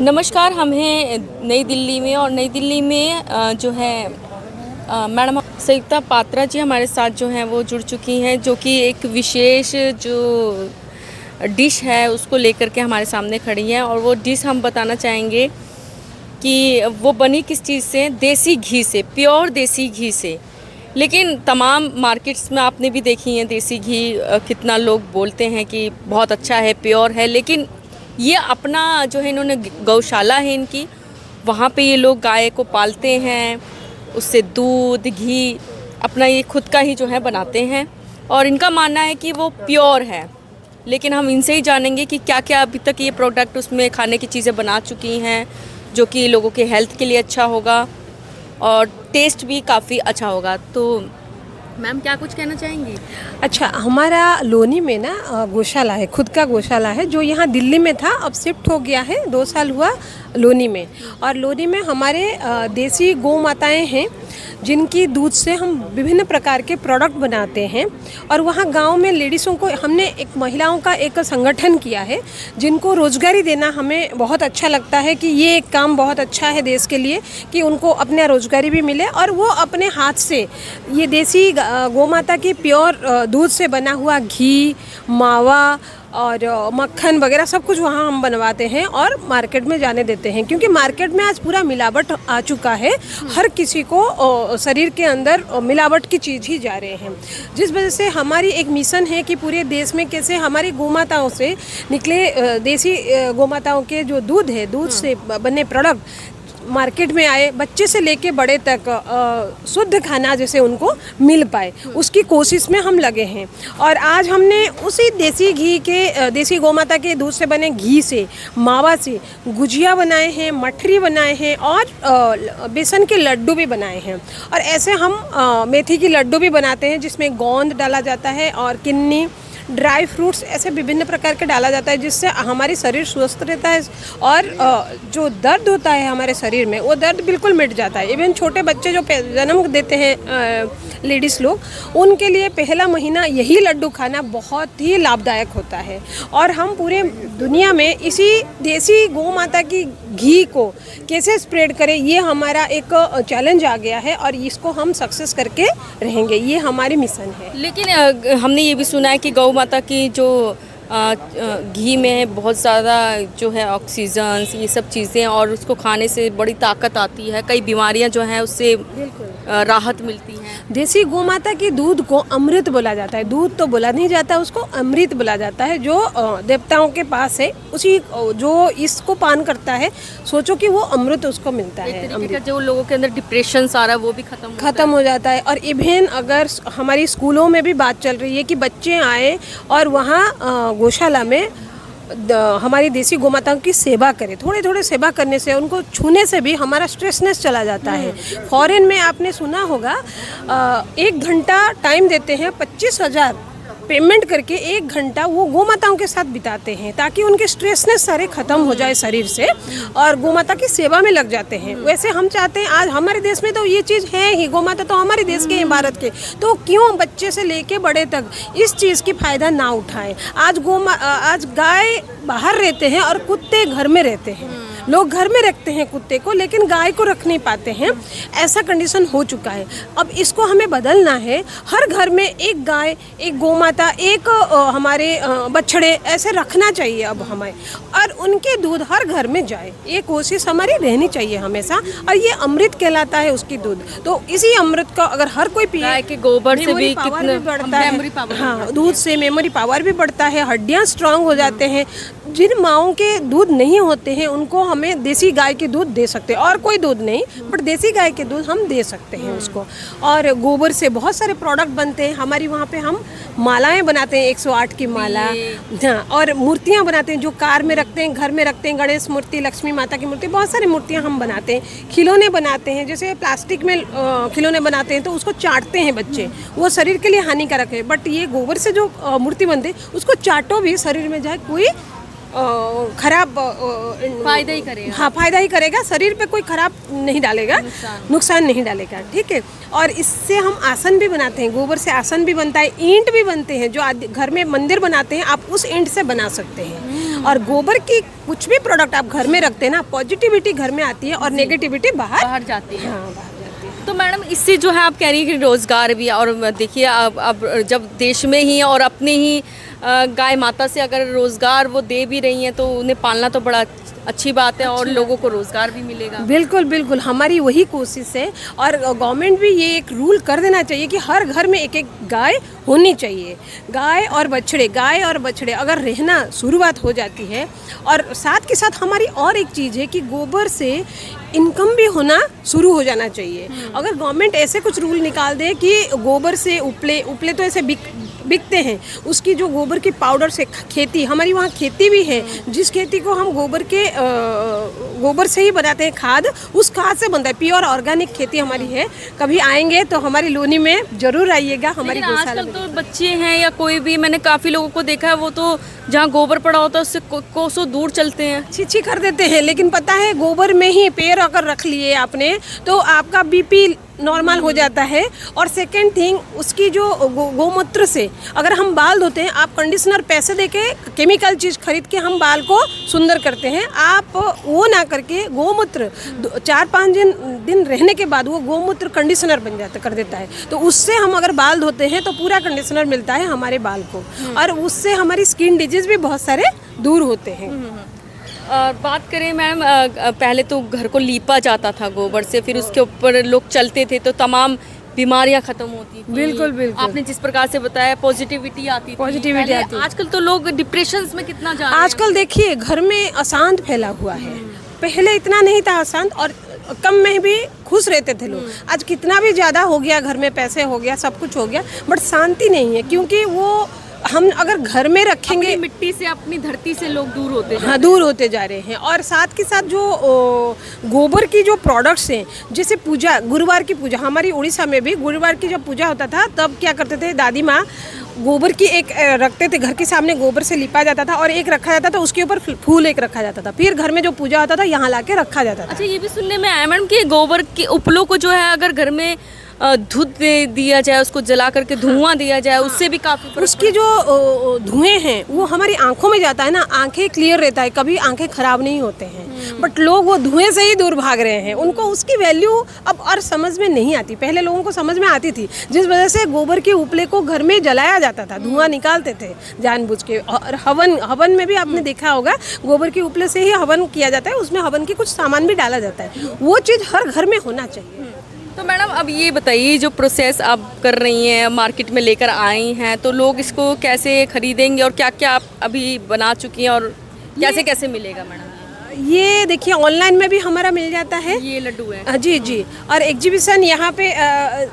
नमस्कार, हम हैं नई दिल्ली में और नई दिल्ली में जो है मैडम संयुक्ता पात्रा जी हमारे साथ जो हैं वो जुड़ चुकी हैं, जो कि एक विशेष जो डिश है उसको लेकर के हमारे सामने खड़ी हैं। और वो डिश हम बताना चाहेंगे कि वो बनी किस चीज़ से, देसी घी से, प्योर देसी घी से। लेकिन तमाम मार्केट्स में आपने भी देखी हैं देसी घी, कितना लोग बोलते हैं कि बहुत अच्छा है, प्योर है, लेकिन ये अपना जो है इन्होंने गौशाला है इनकी, वहाँ पे ये लोग गाय को पालते हैं, उससे दूध घी अपना ये खुद का ही जो है बनाते हैं और इनका मानना है कि वो प्योर है। लेकिन हम इनसे ही जानेंगे कि क्या क्या अभी तक ये प्रोडक्ट उसमें खाने की चीज़ें बना चुकी हैं जो कि लोगों के हेल्थ के लिए अच्छा होगा और टेस्ट भी काफ़ी अच्छा होगा। तो मैम क्या कुछ कहना चाहेंगी? अच्छा, हमारा लोनी में ना गौशाला है, खुद का गौशाला है जो यहाँ दिल्ली में था, अब शिफ्ट हो गया है, 2 साल हुआ लोनी में। और लोनी में हमारे देसी गौ माताएँ हैं जिनकी दूध से हम विभिन्न प्रकार के प्रोडक्ट बनाते हैं। और वहाँ गांव में लेडीज़ों को हमने एक महिलाओं का एक संगठन किया है जिनको रोज़गारी देना हमें बहुत अच्छा लगता है कि ये एक काम बहुत अच्छा है देश के लिए कि उनको अपना रोज़गारी भी मिले और वो अपने हाथ से ये देसी गौ माता की प्योर दूध से बना हुआ घी, मावा और मक्खन वगैरह सब कुछ वहाँ हम बनवाते हैं और मार्केट में जाने देते हैं, क्योंकि मार्केट में आज पूरा मिलावट आ चुका है। हर किसी को शरीर के अंदर मिलावट की चीज़ ही जा रहे हैं, जिस वजह से हमारी एक मिशन है कि पूरे देश में कैसे हमारी गौमाताओं से निकले देसी गौमाताओं के जो दूध है, दूध से बने प्रोडक्ट मार्केट में आए, बच्चे से लेके बड़े तक शुद्ध खाना जैसे उनको मिल पाए, उसकी कोशिश में हम लगे हैं। और आज हमने उसी देसी घी के, देसी गौमाता के दूध से बने घी से, मावा से गुजिया बनाए हैं, मठरी बनाए हैं और बेसन के लड्डू भी बनाए हैं। और ऐसे हम मेथी की लड्डू भी बनाते हैं जिसमें गोंद डाला जाता है और किन्नी, ड्राई फ्रूट्स, ऐसे विभिन्न प्रकार के डाला जाता है जिससे हमारी शरीर स्वस्थ रहता है और जो दर्द होता है हमारे शरीर में वो दर्द बिल्कुल मिट जाता है। इवन छोटे बच्चे जो जन्म देते हैं लेडीज़ लोग, उनके लिए पहला महीना यही लड्डू खाना बहुत ही लाभदायक होता है। और हम पूरे दुनिया में इसी देसी गौ माता की घी को कैसे स्प्रेड करें, ये हमारा एक चैलेंज आ गया है और इसको हम सक्सेस करके रहेंगे, ये हमारी मिशन है। लेकिन हमने ये भी सुना है कि गौ माता की जो घी में बहुत ज़्यादा जो है ऑक्सीजन, ये सब चीज़ें, और उसको खाने से बड़ी ताकत आती है, कई बीमारियां जो हैं उससे राहत मिलती हैं। देसी गौ माता की दूध को अमृत बोला जाता है, दूध तो बोला नहीं जाता, उसको अमृत बोला जाता है, जो देवताओं के पास है। उसी जो इसको पान करता है, सोचो कि वो अमृत उसको मिलता है। अमृत जो लोगों के अंदर डिप्रेशन सारा वो भी खत्म हो जाता है। और इवन अगर हमारी स्कूलों में भी बात चल रही है कि बच्चे आए और वहाँ गौशाला में हमारी देसी गौमाताओं की सेवा करें, थोड़े थोड़े सेवा करने से, उनको छूने से भी हमारा स्ट्रेसनेस चला जाता है। फॉरेन में आपने सुना होगा 1 घंटा टाइम देते हैं, 25,000 पेमेंट करके 1 घंटा वो गौमाताओं के साथ बिताते हैं ताकि उनके स्ट्रेसनेस सारे ख़त्म हो जाए शरीर से और गौमाता की सेवा में लग जाते हैं। वैसे हम चाहते हैं, आज हमारे देश में तो ये चीज़ है ही, गौमाता तो हमारे देश के हैं, भारत के, तो क्यों बच्चे से लेके बड़े तक इस चीज़ की फ़ायदा ना उठाएं। आज गाय बाहर रहते हैं और कुत्ते घर में रहते हैं। लोग घर में रखते हैं कुत्ते को, लेकिन गाय को रख नहीं पाते हैं, ऐसा कंडीशन हो चुका है। अब इसको हमें बदलना है। हर घर में एक गाय, एक गौमाता, एक हमारे बछड़े ऐसे रखना चाहिए अब हमें, और उनके दूध हर घर में जाए, ये कोशिश हमारी रहनी चाहिए हमेशा। और ये अमृत कहलाता है उसकी दूध, तो इसी अमृत का अगर हर कोई पिए, गाय के गोबर से भी कितना बढ़ता है, हाँ, दूध से मेमोरी पावर भी बढ़ता है, हड्डियाँ स्ट्रांग हो जाते हैं। जिन माओं के दूध नहीं होते हैं उनको हमें देसी गाय के दूध दे सकते हैं, और कोई दूध नहीं बट देसी गाय के दूध हम दे सकते हैं उसको। और गोबर से बहुत सारे प्रोडक्ट बनते हैं हमारी, वहाँ पे हम मालाएं बनाते हैं, 108 की माला, हाँ, और मूर्तियाँ बनाते हैं जो कार में रखते हैं, घर में रखते हैं, गणेश मूर्ति, लक्ष्मी माता की मूर्ति, बहुत सारी मूर्तियाँ हम बनाते हैं। खिलौने बनाते हैं, जैसे प्लास्टिक में खिलौने बनाते हैं तो उसको चाटते हैं बच्चे, वो शरीर के लिए हानिकारक है, बट ये गोबर से जो मूर्ति बनते हैं उसको चाटो भी, शरीर में जाए कोई खराब फायदा ही करेगा। हाँ, फायदा ही करेगा, शरीर पे कोई खराब नहीं डालेगा, नुकसान नहीं डालेगा, ठीक है। और इससे हम आसन भी बनाते हैं, गोबर से आसन भी बनता है, ईंट भी बनते हैं, जो घर में मंदिर बनाते हैं आप उस ईंट से बना सकते हैं। और गोबर की कुछ भी प्रोडक्ट आप घर में रखते हैं ना, पॉजिटिविटी घर में आती है और नेगेटिविटी बाहर जाती है। हाँ, बाहर जाती है। तो मैडम इससे जो है आप कह रही हैं कि रोज़गार भी है, और देखिए अब जब देश में ही और अपने ही गाय माता से अगर रोज़गार वो दे भी रही हैं तो उन्हें पालना तो बड़ा अच्छी बात है और लोगों को रोज़गार भी मिलेगा। बिल्कुल बिल्कुल, हमारी वही कोशिश है और गवर्नमेंट भी ये एक रूल कर देना चाहिए कि हर घर में एक एक गाय होनी चाहिए। गाय और बछड़े अगर रहना शुरुआत हो जाती है, और साथ के साथ हमारी और एक चीज़ है कि गोबर से इनकम भी होना शुरू हो जाना चाहिए। अगर गवर्नमेंट ऐसे कुछ रूल निकाल दे कि गोबर से उपले तो ऐसे बिकते हैं, उसकी जो गोबर के पाउडर से खेती, हमारी वहाँ खेती भी है, जिस खेती को हम गोबर से ही बनाते हैं खाद, उस खाद से बनता है। प्योर ऑर्गेनिक खेती हमारी है। कभी आएंगे तो हमारी लोनी में जरूर आइएगा हमारी गौशाला आजकल तो बच्चे हैं या कोई भी, मैंने काफ़ी लोगों को देखा है, वो तो जहाँ गोबर पड़ा होता है उससे कोसों दूर चलते हैं, छी कर देते हैं। लेकिन पता है, गोबर में ही पेड़ अगर रख लिए आपने तो आपका बीपी नॉर्मल हो जाता है। और सेकेंड थिंग, उसकी जो गौमूत्र से अगर हम बाल धोते हैं, आप कंडीशनर पैसे देके केमिकल चीज़ खरीद के हम बाल को सुंदर करते हैं, आप वो ना करके गोमूत्र 4-5 दिन रहने के बाद वो गोमूत्र कंडीशनर बन जाता कर देता है। तो उससे हम अगर बाल धोते हैं तो पूरा कंडीशनर मिलता है हमारे बाल को, और उससे हमारी स्किन डिजीज भी बहुत सारे दूर होते हैं। और बात करें मैम, पहले तो घर को लीपा जाता था गोबर से, फिर उसके ऊपर लोग चलते थे तो तमाम बीमारियां खत्म होती थी। बिल्कुल बिल्कुल, आपने जिस प्रकार से बताया पॉजिटिविटी आती थी। आजकल तो लोग डिप्रेशन में कितना जा रहे हैं। आजकल देखिए घर में अशांत फैला हुआ है। पहले इतना नहीं था अशांत, और कम में भी खुश रहते थे लोग। आज कितना भी ज़्यादा हो गया, घर में पैसे हो गया, सब कुछ हो गया, बट शांति नहीं है। क्योंकि वो हम अगर घर में रखेंगे, अपनी मिट्टी से, अपनी धरती से लोग दूर होते हाँ, दूर होते जा रहे हैं। और साथ के साथ जो गोबर की जो प्रोडक्ट्स हैं, जैसे पूजा, गुरुवार की पूजा, हमारी उड़ीसा में भी गुरुवार की जब पूजा होता था तब क्या करते थे, दादी माँ गोबर की एक रखते थे, घर के सामने गोबर से लिपा जाता था, और एक रखा जाता था, उसके ऊपर फूल एक रखा जाता था, फिर घर में जो पूजा होता था यहाँ लाके रखा जाता था। अच्छा, ये भी सुनने में आया मैडम कि गोबर के उपलों को जो है अगर घर में धुत दे दिया जाए, उसको जला करके धुआं दिया जाए, उससे भी काफी उसकी जो धुएं हैं वो हमारी आंखों में जाता है ना, आंखें क्लियर रहता है, कभी आंखें खराब नहीं होते हैं। बट लोग वो धुएं से ही दूर भाग रहे हैं, उनको उसकी वैल्यू अब और समझ में नहीं आती। पहले लोगों को समझ में आती थी, जिस वजह से गोबर के उपले को घर में जलाया जाता था, धुआं निकालते थे जानबूझ के। और हवन में भी आपने देखा होगा, गोबर के उपले से ही हवन किया जाता है, उसमें हवन के कुछ सामान भी डाला जाता है। वो चीज़ हर घर में होना चाहिए। तो मैडम अब ये बताइए, जो प्रोसेस आप कर रही हैं, मार्केट में लेकर आई हैं, तो लोग इसको कैसे खरीदेंगे और क्या क्या आप अभी बना चुकी हैं और कैसे कैसे मिलेगा मैडम? ये देखिए ऑनलाइन में भी हमारा मिल जाता है, ये लड्डू है। जी जी। और एग्जीबिशन यहाँ पे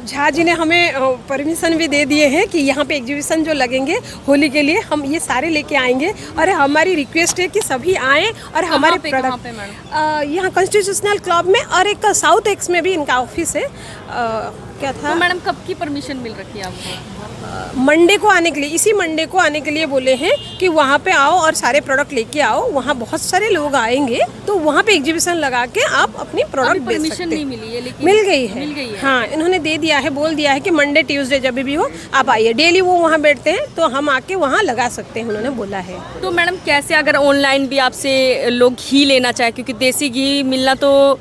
झा जी ने हमें परमिशन भी दे दिए हैं कि यहाँ पे एग्जीबिशन जो लगेंगे होली के लिए, हम ये सारे लेके आएंगे। और हमारी रिक्वेस्ट है कि सभी आएँ और हमारे प्रोडक्ट यहाँ कॉन्स्टिट्यूशनल क्लब में, और एक साउथ एक्स में भी इनका ऑफिस है। क्या था तो मैडम, कब की परमिशन मिल रखी है आपको? मंडे को आने के लिए, इसी मंडे को आने के लिए बोले हैं कि वहाँ पे आओ और सारे प्रोडक्ट लेके आओ। वहाँ बहुत सारे लोग आएंगे, तो वहाँ पे एग्जीबिशन लगा के आप अपनी प्रोडक्ट बेच सकते हैं। नहीं मिली है, लेकिन मिल गई है। हाँ, इन्होंने दे दिया है, बोल दिया है कि मंडे ट्यूसडे जब भी हो आप आइए। डेली वो वहाँ बैठते हैं, तो हम आके वहाँ लगा सकते हैं, उन्होंने बोला है। तो मैडम कैसे, अगर ऑनलाइन भी आपसे लोग घी लेना चाहे, क्योंकि देसी घी मिलना तो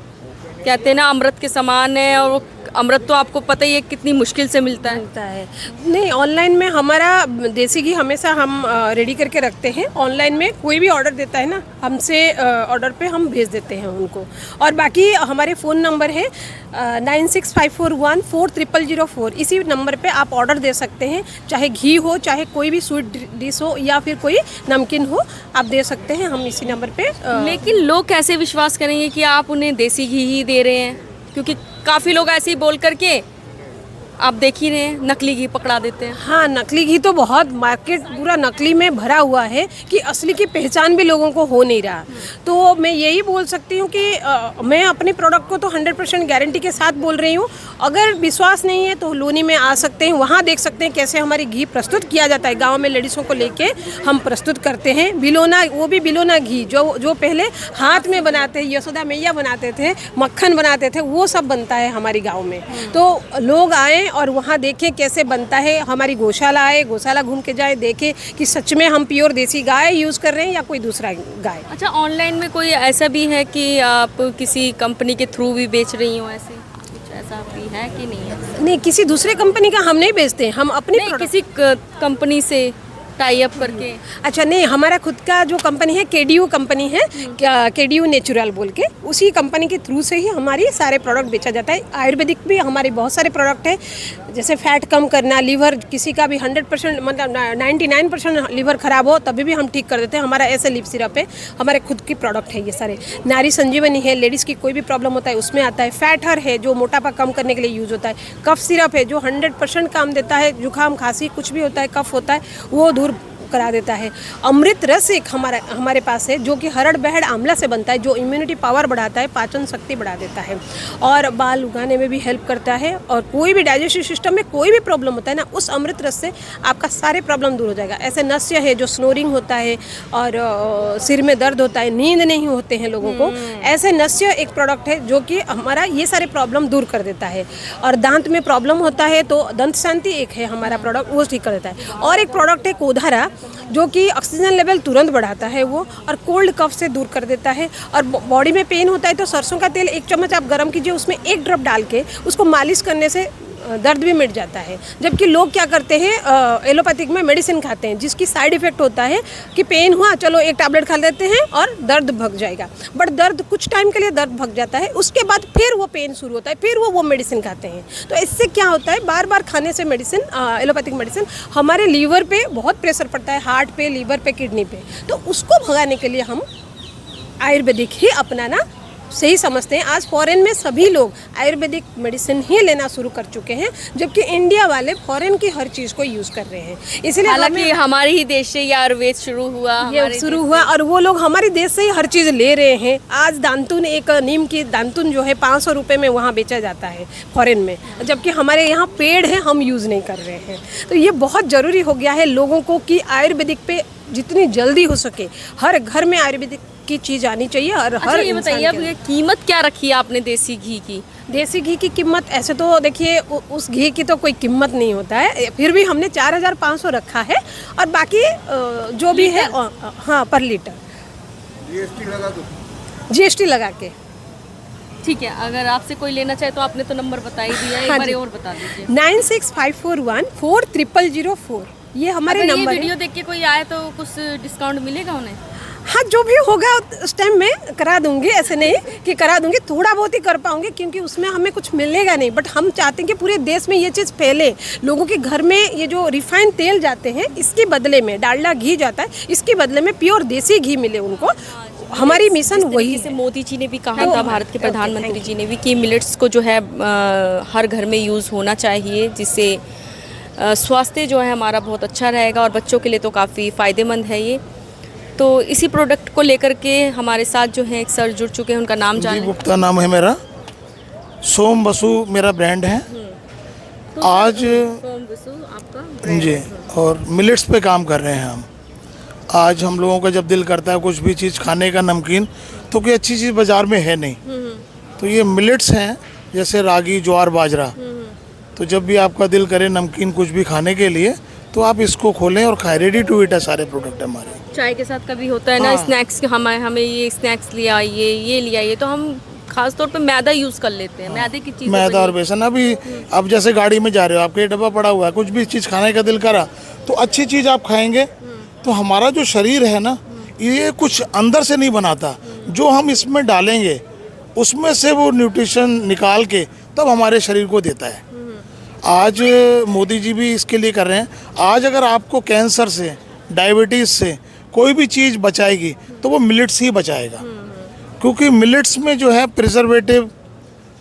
कहते हैं ना अमृत के समान है, और अमृत तो आपको पता ही है कितनी मुश्किल से मिलता है। नहीं, ऑनलाइन में हमारा देसी घी हमेशा हम रेडी करके रखते हैं। ऑनलाइन में कोई भी ऑर्डर देता है ना, हमसे ऑर्डर पे हम भेज देते हैं उनको। और बाकी हमारे फ़ोन नंबर है 9654140004। इसी नंबर पे आप ऑर्डर दे सकते हैं, चाहे घी हो, चाहे कोई भी स्वीट डिश हो, या फिर कोई नमकीन हो, आप दे सकते हैं। हम इसी नंबर पे लेकिन लोग कैसे विश्वास करेंगे कि आप उन्हें देसी घी ही दे रहे हैं? क्योंकि काफ़ी लोग ऐसे ही बोल करके, आप देख ही रहे हैं, नकली घी पकड़ा देते हैं। हाँ, नकली घी तो बहुत, मार्केट पूरा नकली में भरा हुआ है कि असली की पहचान भी लोगों को हो नहीं रहा। तो मैं यही बोल सकती हूँ कि मैं अपने प्रोडक्ट को तो 100% गारंटी के साथ बोल रही हूँ। अगर विश्वास नहीं है तो लोनी में आ सकते हैं, वहाँ देख सकते हैं कैसे हमारी घी प्रस्तुत किया जाता है। गाँव में लेडीज़ों को लेके हम प्रस्तुत करते हैं बिलोना, वो भी बिलोना घी जो पहले हाथ में बनाते, यशोदा मैया बनाते थे, मक्खन बनाते थे, वो सब बनता है हमारी गाँव में। तो लोग आएँ और वहाँ देखें कैसे बनता है। हमारी गौशाला आए, गौशाला घूम के जाए, देखें कि सच में हम प्योर देसी गाय यूज़ कर रहे हैं या कोई दूसरा गाय। अच्छा, ऑनलाइन में कोई ऐसा भी है कि आप किसी कंपनी के थ्रू भी बेच रही हो, ऐसे कुछ ऐसा भी है कि नहीं है? नहीं, किसी दूसरे कंपनी का हम नहीं बेचते हैं, हम अपनी नहीं, किसी कंपनी से टाई अप करके। अच्छा, नहीं, हमारा खुद का जो कंपनी है केडीयू कंपनी है, केडीयू नेचुरल बोल के, उसी कंपनी के थ्रू से ही हमारी सारे प्रोडक्ट बेचा जाता है। आयुर्वेदिक भी हमारे बहुत सारे प्रोडक्ट है, जैसे फैट कम करना, लीवर किसी का भी 100% मतलब 99% लीवर ख़राब हो तभी भी हम ठीक कर देते हैं। हमारा ऐसे लिप सिरप है, हमारे खुद की प्रोडक्ट है ये सारे। नारी संजीवनी है, लेडीज़ की कोई भी प्रॉब्लम होता है उसमें आता है। फैटर है जो मोटापा कम करने के लिए यूज़ होता है। कफ सिरप है जो 100% काम देता है, जुकाम खांसी कुछ भी होता है, कफ होता है वो दूर करा देता है। अमृत रस एक हमारे पास है जो कि हरड़ बहड़ आंवला से बनता है, जो इम्यूनिटी पावर बढ़ाता है, पाचन शक्ति बढ़ा देता है और बाल उगाने में भी हेल्प करता है। और कोई भी डाइजेस्टिव सिस्टम में कोई भी प्रॉब्लम होता है ना, उस अमृत रस से आपका सारे प्रॉब्लम दूर हो जाएगा। ऐसे नस्य है जो स्नोरिंग होता है और सिर में दर्द होता है, नींद नहीं होते हैं लोगों को, ऐसे नस्य एक प्रोडक्ट है जो कि हमारा ये सारे प्रॉब्लम दूर कर देता है। और दांत में प्रॉब्लम होता है तो दंत शांति एक है हमारा प्रोडक्ट, वो ठीक कर देता है। और एक प्रोडक्ट है कोधारा जो कि ऑक्सीजन लेवल तुरंत बढ़ाता है वो, और कोल्ड कफ से दूर कर देता है। और बॉडी में पेन होता है तो सरसों का तेल 1 चम्मच आप गर्म कीजिए, उसमें 1 ड्रॉप डाल के उसको मालिश करने से दर्द भी मिट जाता है। जबकि लोग क्या करते हैं, एलोपैथिक में मेडिसिन खाते हैं जिसकी साइड इफेक्ट होता है कि पेन हुआ चलो एक टैबलेट खा लेते हैं और दर्द भग जाएगा, बट दर्द कुछ टाइम के लिए दर्द भग जाता है, उसके बाद फिर वो पेन शुरू होता है, फिर वो मेडिसिन खाते हैं। तो इससे क्या होता है, बार बार खाने से मेडिसिन, एलोपैथिक मेडिसिन हमारे लीवर पे बहुत प्रेशर पड़ता है, हार्ट पे, लीवर पे, किडनी पे। तो उसको भगाने के लिए हम आयुर्वेदिक ही अपनाना सही समझते हैं। आज फॉरेन में सभी लोग आयुर्वेदिक मेडिसिन ही लेना शुरू कर चुके हैं, जबकि इंडिया वाले फॉरेन की हर चीज़ को यूज़ कर रहे हैं। इसलिए हालांकि हमारे ही देश से ये आयुर्वेद शुरू हुआ, और वो लोग हमारे देश से ही हर चीज़ ले रहे हैं। आज दांतुन, एक नीम की दांतुन जो है 500 रुपये में वहाँ बेचा जाता है फॉरेन में, जबकि हमारे यहाँ पेड़ है, हम यूज़ नहीं कर रहे हैं। तो ये बहुत ज़रूरी हो गया है लोगों को कि आयुर्वेदिक पे जितनी जल्दी हो सके हर घर में आयुर्वेदिक की चीज़ आनी चाहिए। और हर ये बताइए, अब ये कीमत क्या रखी है आपने देसी घी की? देसी घी की कीमत ऐसे तो देखिए उस घी की तो कोई कीमत नहीं होता है, फिर भी हमने 4500 रखा है। और बाकी जो भी है, हाँ, पर लीटर जीएसटी लगा के। ठीक है, अगर आपसे कोई लेना चाहे तो आपने तो नंबर बता ही दिया, एक बार और बता दीजिए। 9654140004 ये हमारे नंबर है। वीडियो देख के कोई आए तो कुछ डिस्काउंट मिलेगा उन्हें? हाँ, जो भी होगा उस टाइम में करा दूंगी, ऐसे नहीं कि करा दूंगी, थोड़ा बहुत ही कर पाऊंगी क्योंकि उसमें हमें कुछ मिलेगा नहीं। बट हम चाहते हैं कि पूरे देश में ये चीज़ फैले, लोगों के घर में ये जो रिफाइंड तेल जाते हैं इसके बदले में डालडा घी जाता है, इसके बदले में प्योर देसी घी मिले उनको। हमारी मिशन वही है। मोदी जी ने भी कहा था, भारत के प्रधानमंत्री जी ने भी, कि मिलेट्स को जो है हर घर में यूज़ होना चाहिए, जिससे स्वास्थ्य जो है हमारा बहुत अच्छा रहेगा और बच्चों के लिए तो काफ़ी फ़ायदेमंद है ये। तो इसी प्रोडक्ट को लेकर के हमारे साथ जो है एक सर जुड़ चुके हैं, उनका नाम जाने। गुप्ता नाम है मेरा, सोम बसु मेरा ब्रांड है। तो आज सोम बसु आपका ब्रांड जी, है। और मिलेट्स पे काम कर रहे हैं हम। आज हम लोगों का जब दिल करता है कुछ भी चीज़ खाने का, नमकीन, तो कोई अच्छी चीज़ बाज़ार में है नहीं, तो ये मिलेट्स हैं, जैसे रागी, ज्वार, बाजरा। तो जब भी आपका दिल करे नमकीन कुछ भी खाने के लिए तो आप इसको खोलें और खाएं। रेडी टू ईट है सारे प्रोडक्ट हमारे। चाय के साथ कभी होता है ना, हाँ। स्नैक्स, हमें ये स्नैक्स लिया, ये लिया, ये तो हम खास तौर पे मैदा यूज़ कर लेते हैं। मैदे की चीज़, मैदा और बेसन। अभी अब जैसे गाड़ी में जा रहे हो, आपके डब्बा पड़ा हुआ है, कुछ भी चीज़ खाने का दिल करा तो अच्छी चीज़ आप खाएंगे। तो हमारा जो शरीर है ना, ये कुछ अंदर से नहीं बनाता, जो हम इसमें डालेंगे उसमें से वो न्यूट्रिशन निकाल के तब हमारे शरीर को देता है। आज मोदी जी भी इसके लिए कर रहे हैं। आज अगर आपको कैंसर से, डायबिटीज़ से कोई भी चीज़ बचाएगी तो वो मिलेट्स ही बचाएगा, क्योंकि मिलेट्स में जो है प्रिजर्वेटिव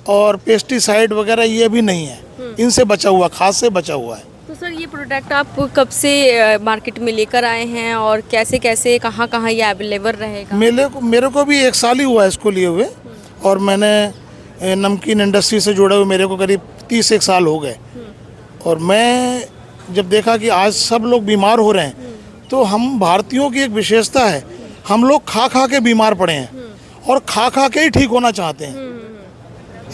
और पेस्टिसाइड वगैरह ये भी नहीं है, इनसे बचा हुआ, खाद से बचा हुआ है। तो सर, ये प्रोडक्ट आप कब से मार्केट में लेकर आए हैं और कैसे कैसे, कहाँ कहाँ ये अवेलेबल रहेगा? मेरे को भी 1 साल ही हुआ है इसको लिए हुए, और मैंने नमकीन इंडस्ट्री से जुड़े हुए मेरे को करीब 31 साल हो गए। और मैं जब देखा कि आज सब लोग बीमार हो रहे हैं, तो हम भारतीयों की एक विशेषता है, हम लोग खा खा के बीमार पड़े हैं और खा खा के ही ठीक होना चाहते हैं।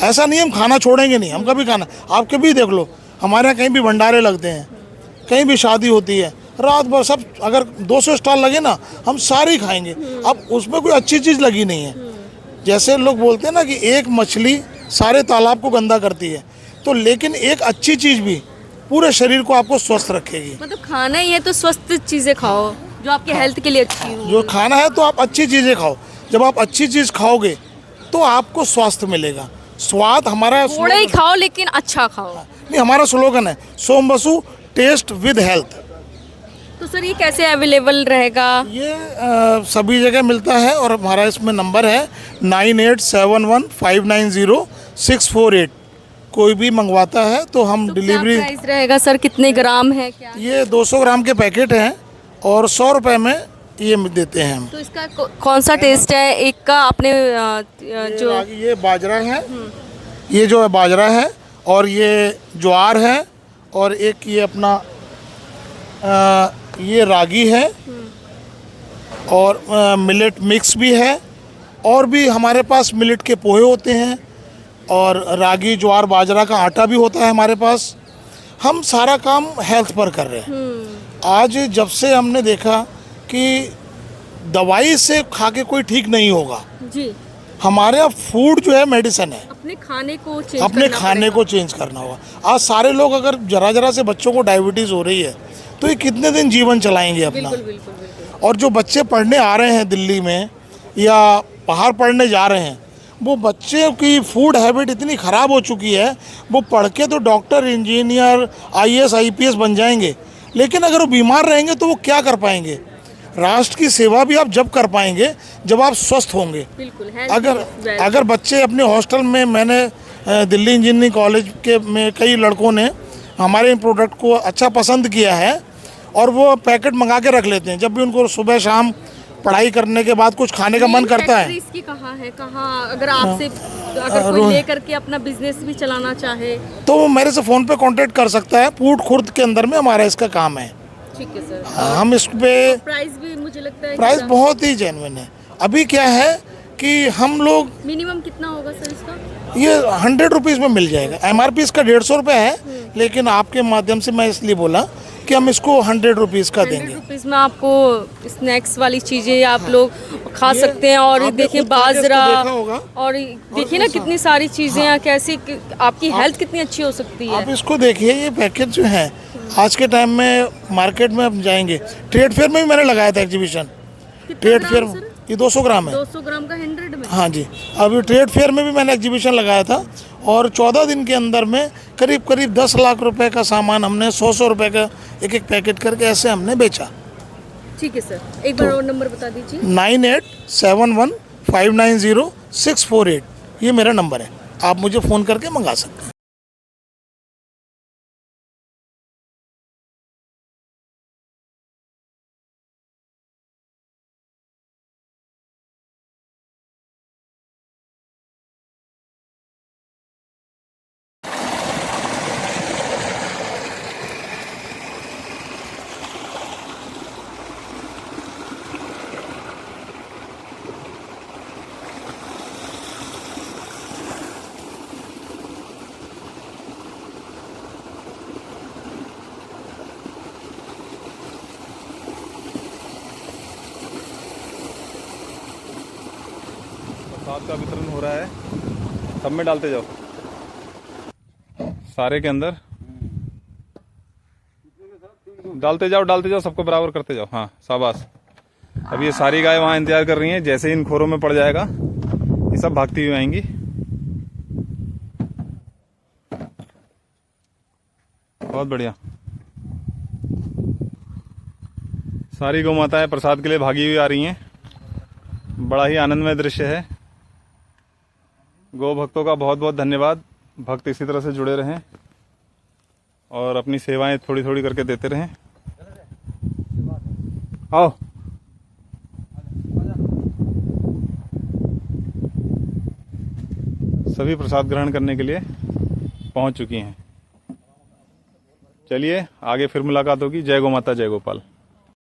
ऐसा नहीं हम खाना छोड़ेंगे नहीं, हम कभी खाना, आप कभी देख लो, हमारे यहाँ कहीं भी भंडारे लगते हैं, कहीं भी शादी होती है, रात भर सब अगर 200 स्टॉल लगे ना, हम सारी खाएंगे। अब उसमें कोई अच्छी चीज़ लगी नहीं है। जैसे लोग बोलते हैं ना कि एक मछली सारे तालाब को गंदा करती है, तो लेकिन एक अच्छी चीज़ भी पूरे शरीर को आपको स्वस्थ रखेगी। मतलब खाना ही है तो स्वस्थ चीज़ें खाओ जो आपके हेल्थ के लिए अच्छी हो। जो खाना है तो आप अच्छी चीज़ें खाओ। जब आप अच्छी चीज़ खाओगे तो आपको स्वास्थ्य मिलेगा। स्वाद हमारा थोड़ा ही खाओ लेकिन अच्छा खाओ। नहीं, हमारा स्लोगन है सोम बसु टेस्ट विद हेल्थ। तो सर ये कैसे अवेलेबल रहेगा? ये सभी जगह मिलता है और हमारा इसमें नंबर है 9871590648। कोई भी मंगवाता है तो हम तो डिलीवरी। क्या प्राइस रहेगा सर, कितने ग्राम है क्या? ये 200 ग्राम के पैकेट हैं और 100 रुपये में ये देते हैं हम। तो इसका कौन सा टेस्ट है एक का? आपने जो ये बाजरा है, ये जो है बाजरा है, और ये ज्वार है, और एक ये अपना ये रागी है, और मिलेट मिक्स भी है, और भी हमारे पास मिलेट के पोहे होते हैं, और रागी ज्वार बाजरा का आटा भी होता है हमारे पास। हम सारा काम हेल्थ पर कर रहे हैं। आज जब से हमने देखा कि दवाई से खा के कोई ठीक नहीं होगा, जी हमारे यहाँ फूड जो है मेडिसिन है। अपने खाने को चेंज अपने खाने को चेंज करना होगा। आज सारे लोग अगर जरा जरा से बच्चों को डायबिटीज़ हो रही है तो ये कितने दिन जीवन चलाएंगे अपना। बिल्कुल बिल्कुल बिल्कुल। और जो बच्चे पढ़ने आ रहे हैं दिल्ली में या बाहर पढ़ने जा रहे हैं, वो बच्चे की फूड हैबिट इतनी ख़राब हो चुकी है, वो पढ़ के तो डॉक्टर इंजीनियर IAS IPS बन जाएंगे, लेकिन अगर वो बीमार रहेंगे तो वो क्या कर पाएंगे। राष्ट्र की सेवा भी आप जब कर पाएंगे जब आप स्वस्थ होंगे। बिल्कुल अगर बच्चे अपने हॉस्टल में, मैंने दिल्ली इंजीनियरिंग कॉलेज के में कई लड़कों ने हमारे प्रोडक्ट को अच्छा पसंद किया है और वो पैकेट मंगा के रख लेते हैं। जब भी उनको सुबह शाम पढ़ाई करने के बाद कुछ खाने का मन करता है। इसकी कहाँ है, कहाँ अगर आपसे अगर कोई लेकर के अपना बिजनेस भी चलाना चाहे तो वो मेरे से फ़ोन पे कांटेक्ट कर सकता है। पूट खुर्द के अंदर में हमारा इसका काम है। ठीक है सर। हम इस पे प्राइस भी मुझे लगता है प्राइस बहुत ही जेन्युइन है। अभी क्या है कि हम लोग मिनिमम कितना होगा सर इसका? ये 100 रुपीज़ में मिल जाएगा। MRP इसका 150 रुपये है, लेकिन आपके माध्यम से मैं इसलिए बोला कि हम इसको 100 रुपीज़ का 100 देंगे। रुपीज़ में आपको स्नैक्स वाली चीज़ें आप लोग खा सकते हैं। और आपने देखिए खुद खा के इसको बाजरा, देखा होगा। और देखिए ना कितनी सारी चीज़ें हैं, कैसी आपकी हेल्थ कितनी अच्छी हो सकती है। आप इसको देखिए, ये पैकेट जो है आज के टाइम में मार्केट में आप जाएंगे, ट्रेड फेयर में भी मैंने लगाया था एग्जीबिशन। ट्रेड फेयर में ये 200 ग्राम है। 200 ग्राम का 100 में? हाँ जी, अभी ट्रेड फेयर में भी मैंने एग्जीबिशन लगाया था और 14 दिन के अंदर में करीब करीब 10 लाख रुपए का सामान हमने 100 रुपए का एक एक पैकेट करके ऐसे हमने बेचा। ठीक है सर, एक बार और नंबर बता दीजिए। 9871590648 ये मेरा नंबर है। आप मुझे फ़ोन करके मंगा सकते हैं। प्रसाद का वितरण हो रहा है, सब में डालते जाओ, सारे के अंदर डालते जाओ, सबको बराबर करते जाओ। हाँ शाबाश। अब ये सारी गाय वहाँ इंतजार कर रही हैं, जैसे इन खोरों में पड़ जाएगा ये सब भागती हुई आएंगी। बहुत बढ़िया। सारी गौ माताएं प्रसाद के लिए भागी हुई आ रही हैं। बड़ा ही आनंदमय दृश्य है। गौ भक्तों का बहुत बहुत धन्यवाद। भक्त इसी तरह से जुड़े रहें और अपनी सेवाएं थोड़ी थोड़ी करके देते रहें। आओ। सभी प्रसाद ग्रहण करने के लिए पहुंच चुकी हैं। चलिए आगे फिर मुलाकात होगी। जय गौ माता, जय गोपाल।